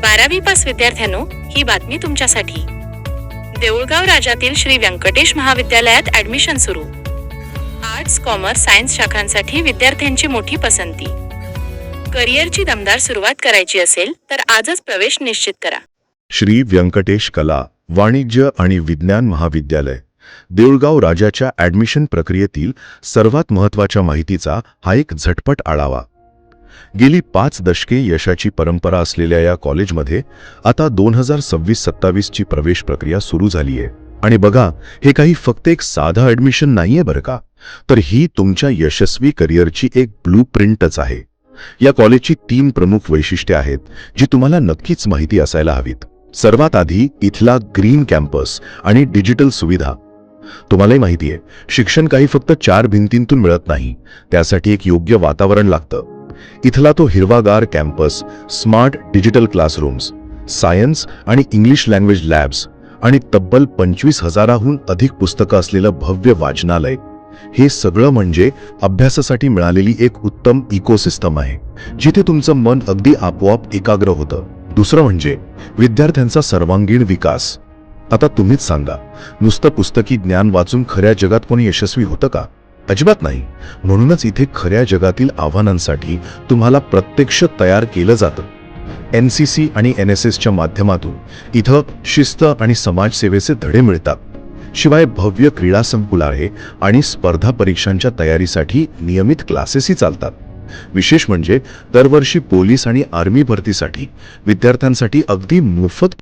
12वी पास विद्यार्थ्यांनो, ही बातमी तुमच्यासाठी. देऊळगाव राजातील श्री व्यंकटेश महाविद्यालयात ऍडमिशन सुरू. आर्ट्स, कॉमर्स, सायन्स शाखांसाठी विद्यार्थ्यांची मोठी पसंती. करिअरची दमदार सुरुवात करायची असेल तर आजच प्रवेश निश्चित करा. श्री व्यंकटेश कला, वाणिज्य आणि विज्ञान महाविद्यालय, देऊळगाव राजाच्या ॲडमिशन प्रक्रियेतील सर्वात महत्त्वाच्या माहितीचा हा एक झटपट आढावा. गेली 5 दशके यशाची परंपरा असलेल्या या कॉलेजमध्ये आता 2026-27 ची प्रवेश प्रक्रिया सुरू झाली आहे. आणि बघा, हे काही फक्त एक साधं ॲडमिशन नाहीये बरं का, तर ही तुमच्या यशस्वी करिअरची एक ब्लूप्रिंटच आहे. या कॉलेजची 3 प्रमुख वैशिष्ट्ये आहेत जी तुम्हाला नक्कीच माहिती असायला हवीत. सर्वात आधी इथला ग्रीन कॅम्पस आणि डिजिटल सुविधा. तुम्हालाही माहिती आहे, शिक्षण काही फक्त 4 भिंतींतून मिळत नाही, त्यासाठी एक योग्य वातावरण लागतं. इथला तो हिरवागार campus, smart digital classrooms, science आणि इंग्लिश लँग्वेज लॅब्स आणि तब्बल 25,000हून अधिक पुस्तकं असलेलं भव्य वाचनालय, हे सगळं म्हणजे अभ्यासासाठी मिळालेली एक उत्तम इकोसिस्टम आहे, जिथे तुमचं मन अगदी आपोआप एकाग्र होतं. दुसरं म्हणजे विद्यार्थ्यांचा सर्वांगीण विकास. आता तुम्हीच सांगा, नुसतं पुस्तकी ज्ञान वाचून खऱ्या जगात कोणी यशस्वी होतं का? अजिबात नाही. म्हणूनच इथे खऱ्या जगातील आव्हानांसाठी तुम्हाला प्रत्यक्ष तयार केलं जातं. NCC आणि NSSच्या माध्यमातून इथं शिस्त आणि समाजसेवेचे धडे मिळतात. शिवाय भव्य क्रीडा संकुल आहे आणि स्पर्धा परीक्षांच्या तयारीसाठी नियमित क्लासेसही चालतात. विशेष म्हणजे दरवर्षी पोलीस आणि आर्मी भरतीसाठी विद्यार्थ्यांसाठी अगदी मोफत